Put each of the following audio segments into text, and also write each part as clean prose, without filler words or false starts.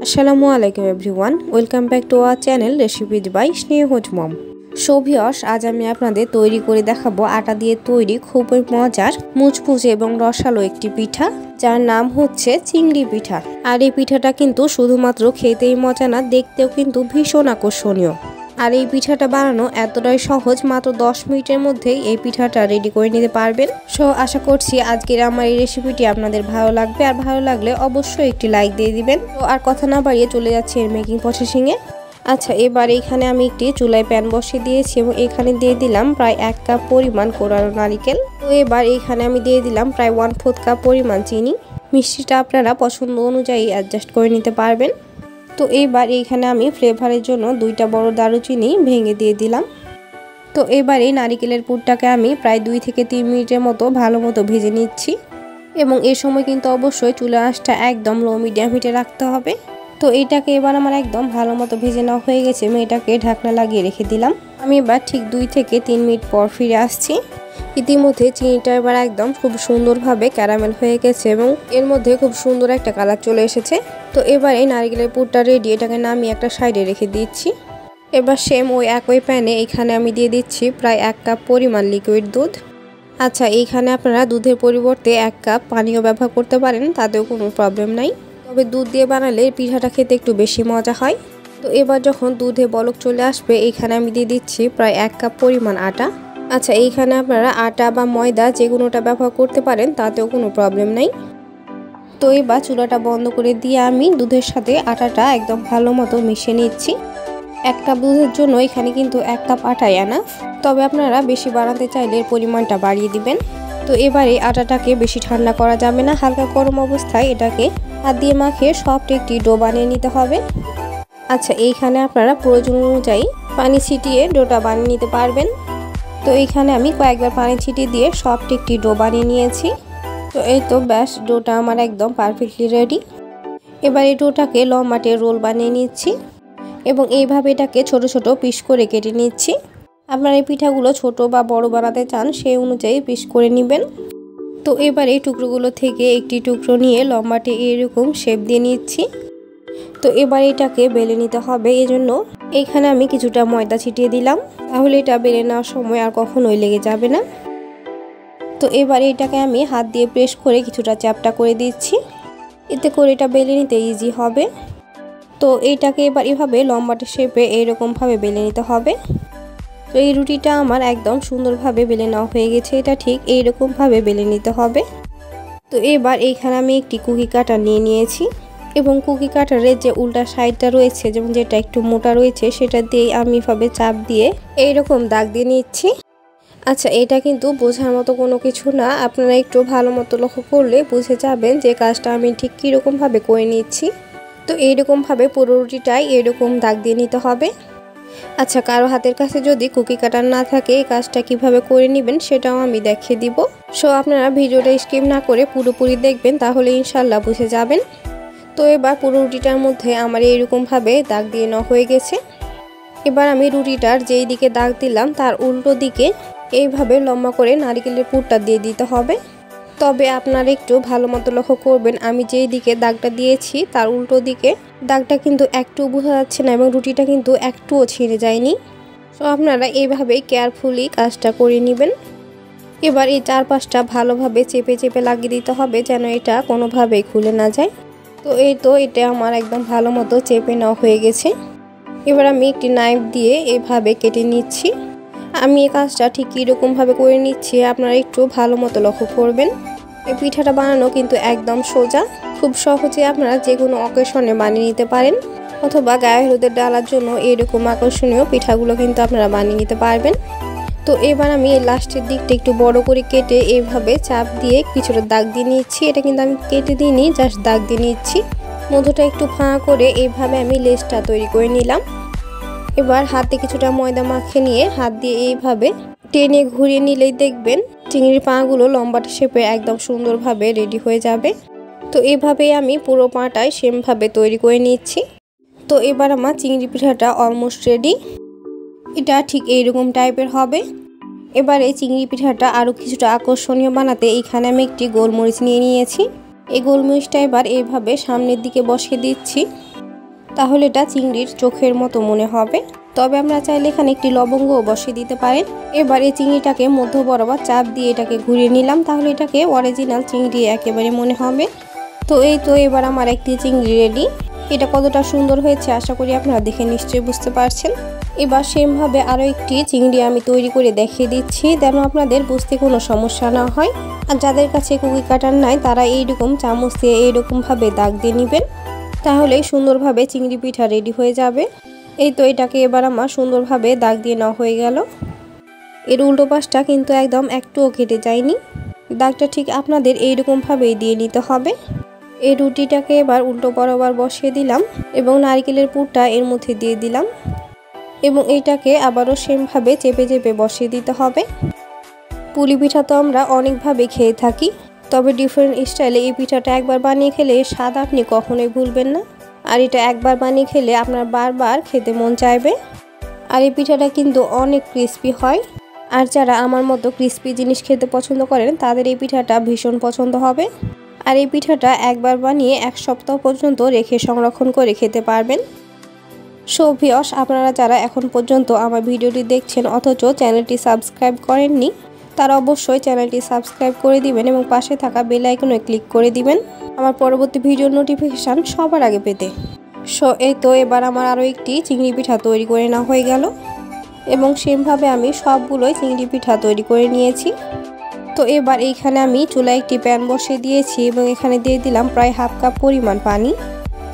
আসসালামু আলাইকুম everyone, welcome back to our channel recipes by Snehaj mom. So viewers, আজ আমি আপনাদের তৈরি করে দেখাবো আটা দিয়ে তৈরি খুবই মজার মুচমুচে এবং রসালো একটি পিঠা, যার নাম হচ্ছে চিংড়ি পিঠা। আর এই পিঠাটা কিন্তু শুধুমাত্র খেতেই মজা না, দেখতেও কিন্তু ভীষণ আকর্ষণীয়। আর এই পিঠাটা বানানো এতটাই সহজ, মাত্র 10 মিনিটের মধ্যেই এই পিঠাটা রেডি করে নিতে পারবেন। সো আশা করছি আজকের আমার এই রেসিপিটি আপনাদের ভালো লাগবে, আর ভালো লাগলে অবশ্যই একটি লাইক দিয়ে দিবেন। তো আর কথা না বাড়িয়ে চলে যাচ্ছে এর মেকিং প্রসেসিংয়ে। আচ্ছা, এবার এখানে আমি একটি চুলায় প্যান বসিয়ে দিয়েছি এবং এখানে দিয়ে দিলাম প্রায় 1 কাপ পরিমাণ কোরানো নারিকেল। তো এবার এখানে আমি দিয়ে দিলাম প্রায় 1/4 কাপ পরিমাণ চিনি। মিষ্টিটা আপনারা পছন্দ অনুযায়ী অ্যাডজাস্ট করে নিতে পারবেন। তো এইবার এইখানে আমি ফ্লেভারের জন্য 2টা বড় দারুচিনি ভেঙে দিয়ে দিলাম। তো এবার এই নারিকেলের পুরটাকে আমি প্রায় 2 থেকে 3 মিনিটের মতো ভালো মতো ভেজে নিচ্ছি, এবং এই সময় কিন্তু অবশ্যই চুলার আঁচটা একদম লো মিডিয়াম হিটে রাখতে হবে। তো এইটাকে এবার আমার একদম ভালো মতো ভেজে নেওয়া হয়ে গেছে, আমি এটাকে ঢাকনা লাগিয়ে রেখে দিলাম। আমি এবার ঠিক 2 থেকে 3 মিনিট পর ফিরে আসছি। ইতিমধ্যে চিনিটা এবার একদম খুব সুন্দরভাবে ক্যারামেল হয়ে গেছে এবং এর মধ্যে খুব সুন্দর একটা কালার চলে এসেছে। তো এবার এই নারকেলের পুরটা রেডি, এটাকে নামিয়ে একটা সাইডে রেখে দিচ্ছি। এবার সেম ওই একই প্যানে এখানে আমি দিয়ে দিচ্ছি প্রায় 1 কাপ পরিমাণ লিকুইড দুধ। আচ্ছা, এইখানে আপনারা দুধের পরিবর্তে 1 কাপ পানিও ব্যবহার করতে পারেন, তাতেও কোনো প্রবলেম নাই। তবে দুধ দিয়ে বানালে পিঠাটা খেতে একটু বেশি মজা হয়। তো এবার যখন দুধে বলক চলে আসবে, এইখানে আমি দিয়ে দিচ্ছি প্রায় 1 কাপ পরিমাণ আটা। আচ্ছা, এইখানে আপনারা আটা বা ময়দা যে কোনোটা ব্যবহার করতে পারেন, তাতেও কোনো প্রবলেম নাই। তো এবার চুলাটা বন্ধ করে দিয়ে আমি দুধের সাথে আটাটা একদম ভালো মতো মিশিয়ে নিচ্ছি। 1 কাপ দুধের জন্য এখানে কিন্তু 1 কাপ আটাই এনাফ, তবে আপনারা বেশি বানাতে চাইলে এর পরিমাণটা বাড়িয়ে দিবেন। তো এবারে আটাটাকে বেশি ঠান্ডা করা যাবে না, হালকা গরম অবস্থায় এটাকে হাত দিয়ে মাখিয়ে সফট একটি ডো বানিয়ে নিতে হবে। আচ্ছা, এইখানে আপনারা প্রয়োজন অনুযায়ী পানি ছিটিয়ে ডোটা বানিয়ে নিতে পারবেন। তো এইখানে আমি কয়েকবার পানি ছিটিয়ে দিয়ে সফট একটি ডো বানিয়ে নিয়েছি। তো এই তো ব্যাস, ডোটা আমার একদম পারফেক্টলি রেডি। এবার এই ডোটাকে লম্বাটে রোল বানিয়ে নিচ্ছি এবং এইভাবে এটাকে ছোট ছোট পিস করে কেটে নিচ্ছি। আপনারা এই পিঠাগুলো ছোট বা বড় বানাতে চান সেই অনুযায়ী পিস করে নেবেন। তো এবার এই টুকরোগুলো থেকে একটি টুকরো নিয়ে লম্বাটে এরকম শেপ দিয়ে নিচ্ছি। তো এবার এটাকে বেলে নিতে হবে, এজন্য এইখানে আমি কিছুটা ময়দা ছিটিয়ে দিলাম, তাহলে এটা বেলে নেওয়ার সময় আর কখনোই লেগে যাবে না। তো এবার এটাকে আমি হাত দিয়ে প্রেস করে কিছুটা চ্যাপটা করে দিচ্ছি, এতে করে এটা বেলে নিতে ইজি হবে। তো এইটাকে এবার এভাবে লম্বাটে শেপে এইরকমভাবে বেলে নিতে হবে। তো এই রুটিটা আমার একদম সুন্দরভাবে বেলে নেওয়া হয়ে গেছে, এটা ঠিক এইরকমভাবে বেলে নিতে হবে। তো এবার এইখানে আমি একটি কুকি কাটার নিয়ে নিয়েছি এবং কুকি কাটারের যে উল্টা সাইডটা রয়েছে, যেমন যেটা একটু মোটা রয়েছে, সেটা দিয়ে আমি এভাবে চাপ দিয়ে এইরকম দাগ দিয়ে নিচ্ছি। আচ্ছা, এটা কিন্তু বোঝার মতো কোনো কিছু না, আপনারা একটু ভালো মতো লক্ষ্য করলে বুঝে যাবেন যে কাজটা আমি ঠিক কীরকমভাবে করে নিচ্ছি। তো এইরকমভাবে পুরো রুটিটাই এরকম দাগ দিয়ে নিতে হবে। আচ্ছা, কারো হাতের কাছে যদি কুকি কাটার না থাকে, এই কাজটা কিভাবে করে নেবেন সেটাও আমি দেখিয়ে দিব। সো আপনারা ভিডিওটা স্কিপ না করে পুরোপুরি দেখবেন, তাহলে ইনশাল্লাহ বুঝে যাবেন। তো এবার পুরো রুটিটার মধ্যে আমার এইরকমভাবে দাগ দিয়ে নেওয়া হয়ে গেছে। এবার আমি রুটিটার যেই দিকে দাগ দিলাম তার উল্টো দিকে এইভাবে লম্বা করে নারকেলের পুরটা দিয়ে দিতে হবে। তবে আপনারা একটু ভালো মতো লক্ষ্য করবেন, আমি যেই দিকে দাগটা দিয়েছি তার উল্টো দিকে দাগটা কিন্তু একটু বোঝা যাচ্ছে না এবং রুটিটা কিন্তু একটুও ছিঁড়ে যায়নি। তো আপনারা এইভাবেই কেয়ারফুলি কাজটা করে নেবেন। এবার এই চারপাশটা ভালোভাবে চেপে চেপে লাগিয়ে দিতে হবে, যেন এটা কোনোভাবেই খুলে না যায়। তো এই তো, এটা আমার একদম ভালো মতো চেপে নেওয়া হয়ে গেছে। এবার আমি একটি নাইফ দিয়ে এইভাবে কেটে নিচ্ছি। আমি এই কাজটা ঠিক কীরকমভাবে করে নিচ্ছি আপনারা একটু ভালো মতো লক্ষ্য করবেন। এই পিঠাটা বানানো কিন্তু একদম সোজা, খুব সহজে আপনারা যে কোনো অকেশনে বানিয়ে নিতে পারেন, অথবা গায়ে হলুদের ডালার জন্য এরকম আকর্ষণীয় পিঠাগুলো কিন্তু আপনারা বানিয়ে নিতে পারবেন। তো এবার আমি এই লাস্টের দিকটা একটু বড় করে কেটে এইভাবে চাপ দিয়ে কিছুটা দাগ দিয়ে নিচ্ছি। এটা কিন্তু আমি কেটে দিইনি, জাস্ট দাগ দিয়ে নিচ্ছি। মধ্যটা একটু ফাঁকা করে এইভাবে আমি লেসটা তৈরি করে নিলাম। এবার হাতে কিছুটা ময়দা মাখিয়ে নিয়ে হাত দিয়ে এইভাবে টেনে ঘুরিয়ে নিলেই দেখবেন চিংড়ির পাগুলো লম্বাটা শেপে একদম সুন্দরভাবে রেডি হয়ে যাবে। তো এইভাবেই আমি পুরো পাটাই সেমভাবে তৈরি করে নিচ্ছি। তো এবার আমার চিংড়ি পিঠাটা অলমোস্ট রেডি, এটা ঠিক এইরকম টাইপের হবে। এবার এই চিংড়ি পিঠাটা আরও কিছুটা আকর্ষণীয় বানাতে এইখানে আমি একটি গোলমরিচ নিয়ে নিয়েছি। এই গোলমরিচটা এবার এইভাবে সামনের দিকে বসিয়ে দিচ্ছি। তাহলে এটা চিংড়ির চোখের মতো মনে হবে। তবে আমরা চাইলে এখানে একটি লবঙ্গও বসিয়ে দিতে পারেন। এবার এই চিংড়িটাকে মধ্য বরাবর চাপ দিয়ে এটাকে ঘুরিয়ে নিলাম, তাহলে এটাকে অরিজিনাল চিংড়ি একেবারে মনে হবে। তো এই তো এবার আমার একটি চিংড়ি রেডি। এটা কতটা সুন্দর হয়েছে আশা করি আপনারা দেখে নিশ্চয়ই বুঝতে পারছেন। এবার সেমভাবে আরও একটি চিংড়ি আমি তৈরি করে দেখিয়ে দিচ্ছি, যেন আপনাদের বুঝতে কোনো সমস্যা না হয়। আর যাদের কাছে কুকি কাটার নাই তারা এইরকম চামচ দিয়ে এইরকমভাবে দাগ দিয়ে নেবেন, তাহলেই সুন্দরভাবে চিংড়ি পিঠা রেডি হয়ে যাবে। এই তো এটাকে এবার আমার সুন্দরভাবে দাগ দিয়ে নেওয়া হয়ে গেল। এর উল্টো পাশটা কিন্তু একদম একটুও কেটে যায়নি। দাগটা ঠিক আপনাদের এইরকমভাবেই দিয়ে নিতে হবে। এই রুটিটাকে এবার উল্টো বরাবর বসিয়ে দিলাম এবং নারকেলের পুরটা এর মধ্যে দিয়ে দিলাম এবং এইটাকে আবারও সেমভাবে চেপে চেপে বসিয়ে দিতে হবে। পুলি পিঠা তো আমরা অনেকভাবে খেয়ে থাকি, তবে ডিফারেন্ট স্টাইলে এই পিঠাটা একবার বানিয়ে খেলে এর স্বাদ আপনি কখনোই ভুলবেন না। আর এটা একবার বানিয়ে খেলে আপনার বারবার খেতে মন চাইবে। আর এই পিঠাটা কিন্তু অনেক ক্রিস্পি হয়। আর যারা আমার মতো ক্রিস্পি জিনিস খেতে পছন্দ করেন তাদের এই পিঠাটা ভীষণ পছন্দ হবে। আর এই পিঠাটা একবার বানিয়ে 1 সপ্তাহ পর্যন্ত রেখে সংরক্ষণ করে খেতে পারবেন। সো ভিউয়ার্স, আপনারা যারা এখন পর্যন্ত আমার ভিডিওটি দেখছেন অথচ চ্যানেলটি সাবস্ক্রাইব করেননি, তারা অবশ্যই চ্যানেলটি সাবস্ক্রাইব করে দিবেন এবং পাশে থাকা বেল আইকনে ক্লিক করে দিবেন আমার পরবর্তী ভিডিওর নোটিফিকেশান সবার আগে পেতে। সো এই তো এবার আমার আরও একটি চিংড়ি পিঠা তৈরি করে নেওয়া হয়ে গেল এবং সেমভাবে আমি সবগুলোই চিংড়ি পিঠা তৈরি করে নিয়েছি। তো এবার এইখানে আমি চুলায় একটি প্যান বসিয়ে দিয়েছি এবং এখানে দিয়ে দিলাম প্রায় 1/2 কাপ পরিমাণ পানি।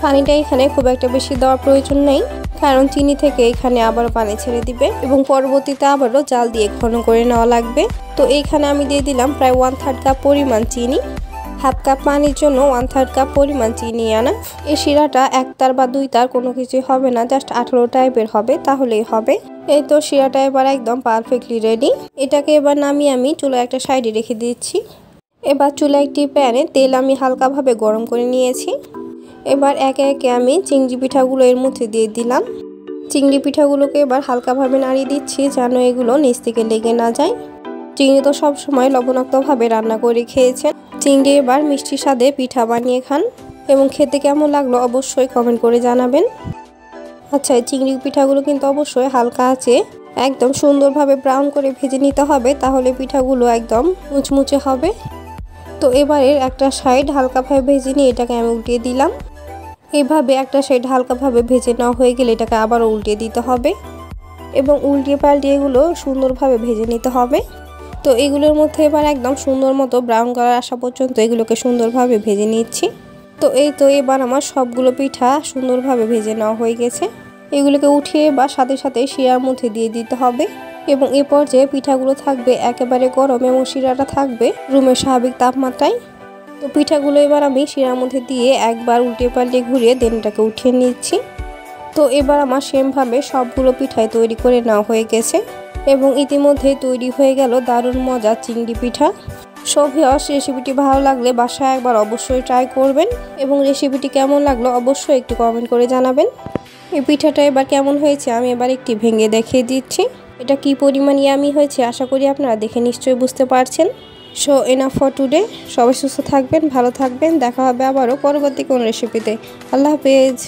পানিটা এখানে খুব একটা বেশি দেওয়ার প্রয়োজন নেই, কারণ চিনি থেকে এখানে আবারও পানি ছেড়ে দিবে এবং পরবর্তীতে আবারও জাল দিয়ে ঘন করে নেওয়া লাগবে। তো এইখানে আমি দিয়ে দিলাম প্রায় 1/3 কাপ পরিমাণ চিনি। 1/2 কাপ পানির জন্য 1/3 কাপ পরিমাণ চিনি আনা। এই শিরাটা 1 তার বা 2 তার কোনো কিছুই হবে না, জাস্ট 18 টাইপের হবে, তাহলেই হবে। এই তো শিরাটা এবার একদম পারফেক্টলি রেডি। এটাকে এবার নামিয়ে আমি চুলা একটা সাইডে রেখে দিচ্ছি। এবার চুলা একটি প্যানে তেল আমি হালকাভাবে গরম করে নিয়েছি। এবার একে একে আমি চিংড়ি পিঠাগুলো এর মধ্যে দিয়ে দিলাম। চিংড়ি পিঠাগুলোকে এবার হালকাভাবে নাড়িয়ে দিচ্ছি যেন এগুলো নিচ থেকে লেগে না যায়। চিংড়ি তো সবসময় লবণাক্তভাবে রান্না করে খেয়েছেন, চিংড়ি এবার মিষ্টি স্বাদে পিঠা বানিয়ে খান এবং খেতে কেমন লাগলো অবশ্যই কমেন্ট করে জানাবেন। আচ্ছা, এই চিংড়ি পিঠাগুলো কিন্তু অবশ্যই হালকা আছে একদম সুন্দরভাবে ব্রাউন করে ভেজে নিতে হবে, তাহলে পিঠাগুলো একদম মুচমুচে হবে। তো এবারের একটা সাইড হালকাভাবে ভেজে নিয়ে এটাকে আমি উল্টিয়ে দিলাম। এইভাবে একটা সাইড হালকাভাবে ভেজে নেওয়া হয়ে গেলে এটাকে আবারও উল্টিয়ে দিতে হবে এবং উল্টিয়ে পাল্টিয়ে এগুলো সুন্দরভাবে ভেজে নিতে হবে। তো এগুলোর মধ্যে এবার একদম সুন্দর মতো ব্রাউন কালার আসা পর্যন্ত এগুলোকে সুন্দরভাবে ভেজে নিচ্ছি। তো এই তো এবার আমার সবগুলো পিঠা সুন্দরভাবে ভেজে নেওয়া হয়ে গেছে। এগুলোকে উঠিয়ে বা সাথে সাথে শিরার মধ্যে দিয়ে দিতে হবে এবং এ পর্যায়ে পিঠাগুলো থাকবে একেবারে গরম এবং শিরাটা থাকবে রুমের স্বাভাবিক তাপমাত্রায়। তো পিঠাগুলো এবার আমি শিরার মধ্যে দিয়ে একবার উল্টে পাল্টে ঘুরিয়ে দেনটাকে উঠিয়ে নিচ্ছি। তো এবার আমার সেমভাবে সবগুলো পিঠাই তৈরি করে নেওয়া হয়ে গেছে এবং ইতিমধ্যে তৈরি হয়ে গেল দারুণ মজার চিংড়ি পিঠা। সো ভিউয়ার্স, রেসিপিটি ভালো লাগলে বাসায় একবার অবশ্যই ট্রাই করবেন এবং রেসিপিটি কেমন লাগলো অবশ্যই একটু কমেন্ট করে জানাবেন। এই পিঠাটা এবার কেমন হয়েছে আমি এবার একটি ভেঙে দেখিয়ে দিচ্ছি। এটা কি পরিমাণ ইয়ামি হয়েছে আশা করি আপনারা দেখে নিশ্চয়ই বুঝতে পারছেন। So enough for today. সবাই সুস্থ থাকবেন, ভালো থাকবেন। দেখা হবে আবারও পরবর্তী কোনো রেসিপিতে। আল্লাহ হাফেজ।